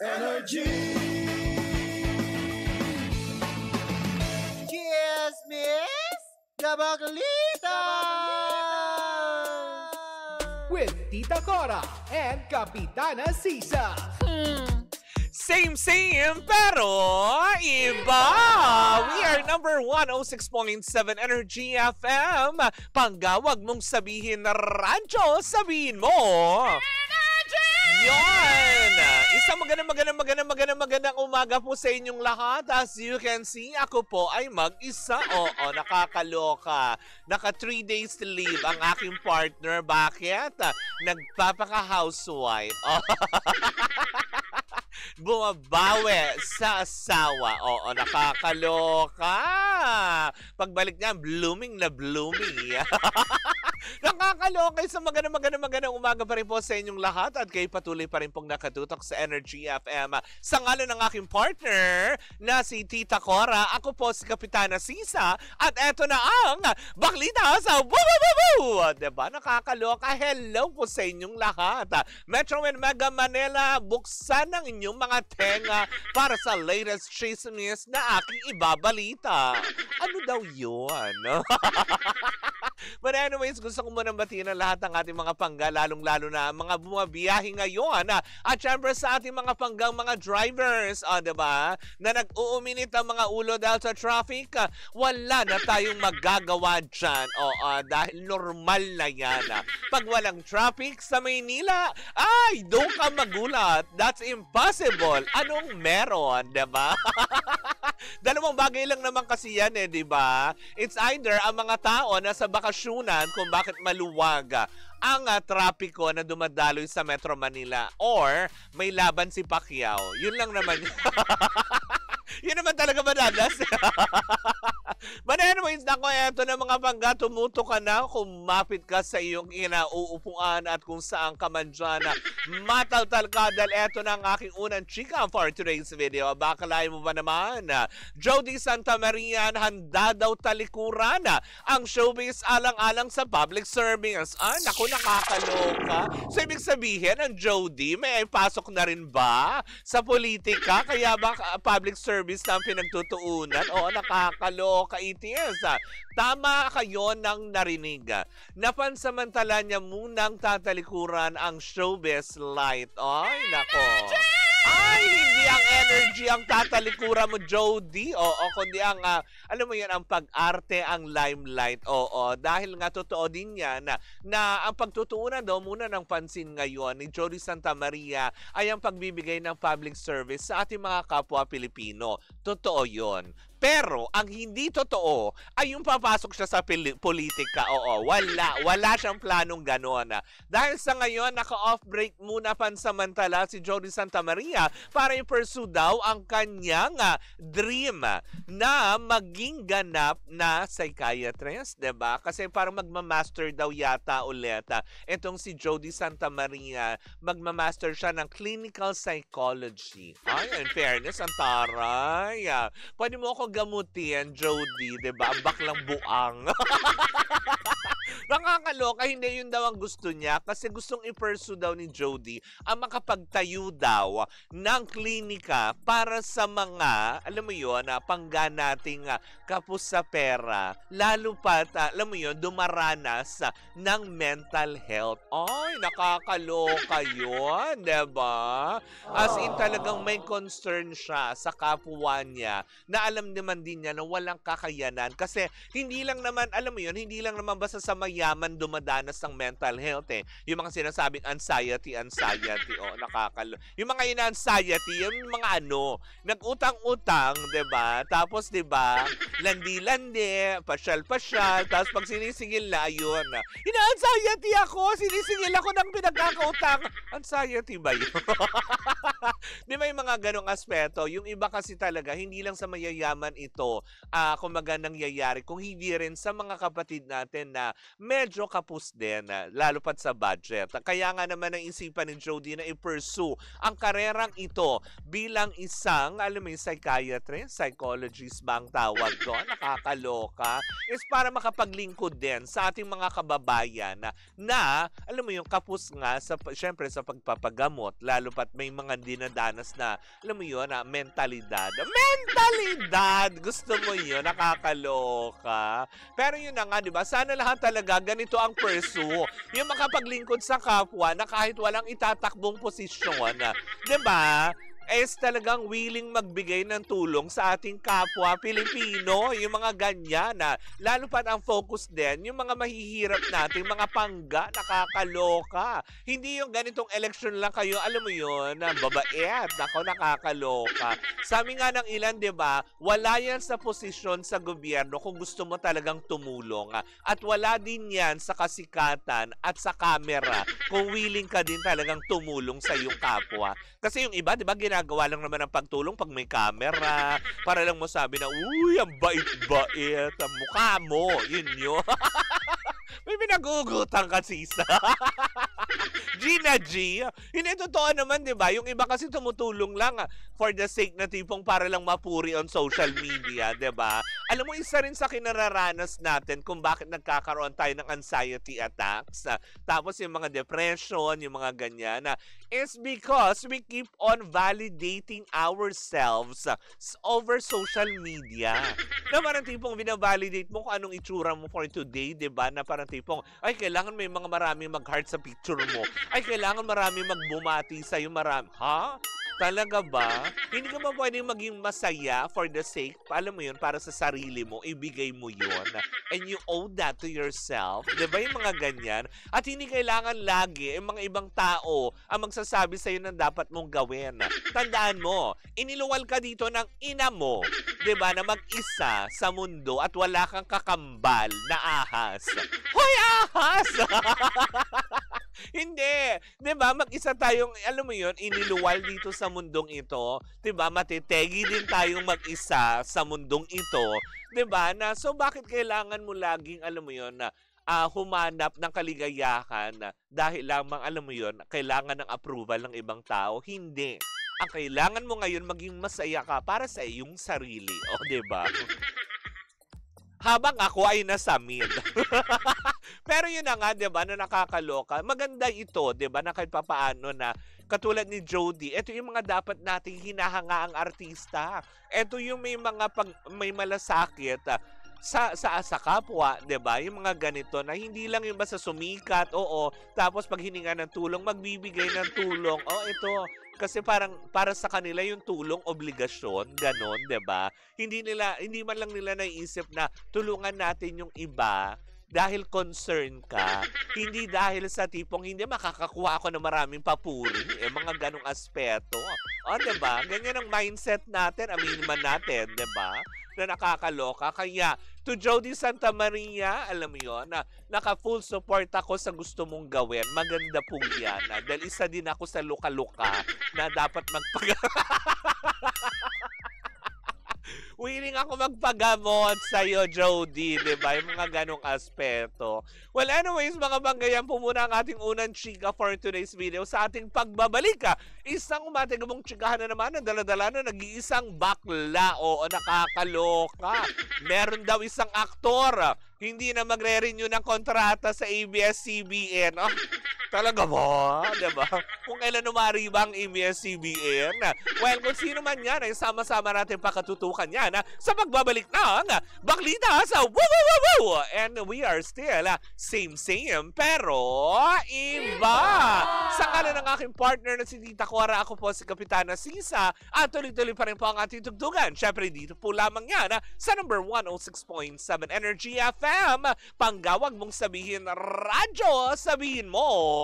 Energy! Chismis Kabaglita! With Tita Cora and Kapitana Sisa. Same, pero iba! We are number 106.7 Energy FM. Panggawag mong sabihin na radyo, sabihin mo. Energy! Yan! Isang magandang umaga po sa inyong lahat. As you can see, ako po ay mag-isa. Oo, nakakaloka. Naka 3 days to leave ang aking partner. Bakit? Nagpapaka-housewife. Bumabawi sa asawa. Oo, nakakaloka. Pagbalik niya, blooming na blooming. Nakakaloka. Isang magandang umaga pa rin po sa inyong lahat at kayo patuloy pa rin pong nakatutok sa Energy FM. Sa ngalan ng aking partner na si Tita Cora, ako po si Kapitana Sisa at eto na ang Baklita sa Bubububu! Diba? Nakakaloka. Hello po sa inyong lahat. Metro and Mega Manila, buksan ang inyong mga tenga para sa latest chismis na aking ibabalita. Ano daw yun? But anyways, gusto ko munang batiin ang lahat ng ating mga pangga, lalong-lalo na mga bumabiyahe ngayon. At syempre sa ating mga panggang mga drivers, diba? Na nag-uuminit ang mga ulo dahil sa traffic, wala na tayong magagawa dyan. Dahil normal na yan. Pag walang traffic sa Maynila, ay, doon ka magulat. That's impossible. Anong meron, diba? Dalawang bagay lang naman kasi yan diba? It's either ang mga tao na sa bakasyonan kung bakit maluwag ang trapiko na dumadaloy sa Metro Manila or may laban si Pacquiao. Yun lang naman. Yun naman talaga madalas. But anyways, nako, eto na mga pangga, tumuto ka na, kumapit ka sa iyong inauupuan at kung saan ka man dyan, mataltal ka dahil eto na ang aking unang chika for today's video. Bakalain mo ba naman? Jody Santa Maria, handa daw talikuran ang showbiz alang-alang sa public service. Naku, nakakaloka. So, ibig sabihin, ang Jody, may pasok na rin ba sa politika? Kaya ba public service na ang pinagtutuunan? Oo, nakakaloka. It is. Tama kayo ng narinig. Napansamantala niya munang tatalikuran ang showbiz light. Ay, nako. Ay, hindi ang energy ang tatalikuran mo, Jody. Oo, kundi ang, alam mo yan, ang pag-arte, ang limelight. Oo, dahil nga totoo din yan na ang pagtutuunan daw muna ng pansin ngayon ni Jody Santa Maria ay ang pagbibigay ng public service sa ating mga kapwa Pilipino. Totoo yon. Pero, ang hindi totoo ay yung papasok siya sa politika. Oo, wala siyang planong ganon. Dahil sa ngayon, naka-off break muna pansamantala si Jody Santa Maria para i-pursue daw ang kanyang dream na maging ganap na psychiatrist, diba? Kasi parang magmamaster daw yata ulit. Itong si Jody Santa Maria, magmamaster siya ng clinical psychology. Ay, in fairness, ang taray. Pwede mo ako gamutin, Jody, diba? Baklang buang. Nakakaloka, hindi yun daw ang gusto niya kasi gustong i-pursue daw ni Jody ang makapagtayo daw ng klinika para sa mga, alam mo yun, pangga nating kapos sa pera, lalo pat, alam mo yun, dumaranas ng mental health. Ay, nakakaloka yun, diba? As in talagang may concern siya sa kapwa niya na alam naman din niya na walang kakayanan kasi hindi lang naman, alam mo yun, hindi lang naman basta sa mayaman dumadanas ng mental health Yung mga sinasabing anxiety. Nakakalo. Yung mga anxiety, yung mga nag-utang-utang, 'di ba? Tapos 'di ba, landi-landi, pasyal-pasyal, tapos pag sinisingil na ayun. Ina-anxiety ako, sinisingil ako ng pinagkakautang. Anxiety ba 'yun? Di ba yung mga ganong aspeto? Yung iba kasi talaga, hindi lang sa mayayaman ito, kumaga nangyayari, kung hindi rin sa mga kapatid natin na medyo kapos din, lalo pat sa budget. Kaya nga naman ang isipan ni Jody na i-pursue ang karerang ito bilang isang, alam mo yung psychiatrist, psychologist ba ang tawag doon? Nakakaloka. Is para makapaglingkod din sa ating mga kababayan na alam mo yung kapos nga, syempre sa pagpapagamot, lalo pat may mga dinadanas nakakaranas na, alam mo yun, mentalidad. Mentalidad! Gusto mo yun? Nakakaloka. Pero yun na nga, di ba? Sana lahat talaga ganito ang pursue. Yung makapaglingkod sa kapwa na kahit walang itatakbong posisyon. Di ba? is talagang willing magbigay ng tulong sa ating kapwa Pilipino, yung mga ganyan na lalo pa ang focus din, yung mga mahihirap nating mga pangga, nakakaloka. Hindi yung ganitong election lang kayo, alam mo yun, babait, ako nakakaloka. Sabi nga ng ilan, di ba, wala yan sa posisyon sa gobyerno kung gusto mo talagang tumulong. At wala din yan sa kasikatan at sa camera kung willing ka din talagang tumulong sa iyong kapwa. Kasi yung iba, di ba, ginagawa lang naman ang pagtulong pag may camera para lang mo sabi na, uy, ang bait-bait, ang mukha mo, yun yun. May pinagugutan ka, Sisa. Gina G. Hindi, totoo naman, di ba? Yung iba kasi tumutulong lang for the sake na tipong para lang mapuri on social media, di ba? Alam mo, isa rin sa kinararanas natin kung bakit nagkakaroon tayo ng anxiety attacks. Tapos yung mga depression, yung mga ganyan, is because we keep on validating ourselves over social media. Na parang tipong binavalidate mo kung anong itsura mo for today, di ba? Na parang tipong, ay, kailangan may mga maraming mag-heart sa picture mo. Ay, kailangan marami magbumati sa'yo, marami. Ha? Talaga ba? Hindi ka ba pwedeng maging masaya for the sake, alam mo yun, para sa sarili mo, ibigay mo yun. And you owe that to yourself. Diba yung mga ganyan? At hindi kailangan lagi yung mga ibang tao ang magsasabi sa'yo ng dapat mong gawin. Tandaan mo, iniluwal ka dito ng ina mo, diba, na mag-isa sa mundo at wala kang kakambal na ahas. Hoy, ahas! Hindi. 'Di ba? Mag-isa tayong, alam mo 'yon, iniluwal dito sa mundong ito. 'Di ba? Matitegi din tayong mag-isa sa mundong ito. 'Di ba? Na so bakit kailangan mo laging, alam mo 'yon, na humanap ng kaligayahan dahil lamang, alam mo 'yon, kailangan ng approval ng ibang tao? Hindi. Ang kailangan mo ngayon maging masaya ka para sa iyong sarili. O, 'di ba? Habang ako ay nasa mid. Pero yun na nga, di ba, na nakakaloka. Maganda ito, di ba, na kahit papaano na katulad ni Jody, ito yung mga dapat nating hinahanga ang artista. Ito yung may mga may malasakit sa kapwa, 'di ba? Yung mga ganito na hindi lang yung basta sumikat, oo, tapos pag hininga ng tulong, magbibigay ng tulong. Oh, ito kasi parang para sa kanila yung tulong obligasyon, ganon, 'di ba? Hindi man lang nila naiisip na tulungan natin yung iba dahil concern ka, hindi dahil sa tipong hindi makakakuha ako ng maraming papuri, mga ganong aspeto. O, diba? Ganyan ang mindset natin, aminin man natin, diba? Na nakakaloka. Kaya, to Jody Santa Maria, alam mo yun, na naka-full support ako sa gusto mong gawin. Maganda po yan. Dahil isa din ako sa luka-luka na dapat willing ako magpagamot sa'yo, Jody, di ba? Yung mga ganong aspeto. Well, anyways, mga banggayan po muna ang ating unang chika for today's video. Sa ating pagbabalik, isang umatigabong chikahan na naman na dala-dala na nag-iisang bakla. Oo, nakakaloka. Meron daw isang aktor, hindi na magre-renew ng kontrata sa ABS-CBN. Oh, talaga ba? Diba? Kung kailan umari ba ang ABS-CBN? Well, kung sino man yan, ay sama-sama natin pakatutukan yan sa pagbabalik ng Baklita sa Woo Woo Woo Woo! And we are still same pero iba! Sa ngalan ng aking partner na si Tita Cora, ako po si Kapitana Sisa at tuloy-tuloy pa rin po ang ating tugtugan. Syempre dito po lamang yan sa number 106.7 Energy FM. Panggawag mong sabihin radyo, sabihin mo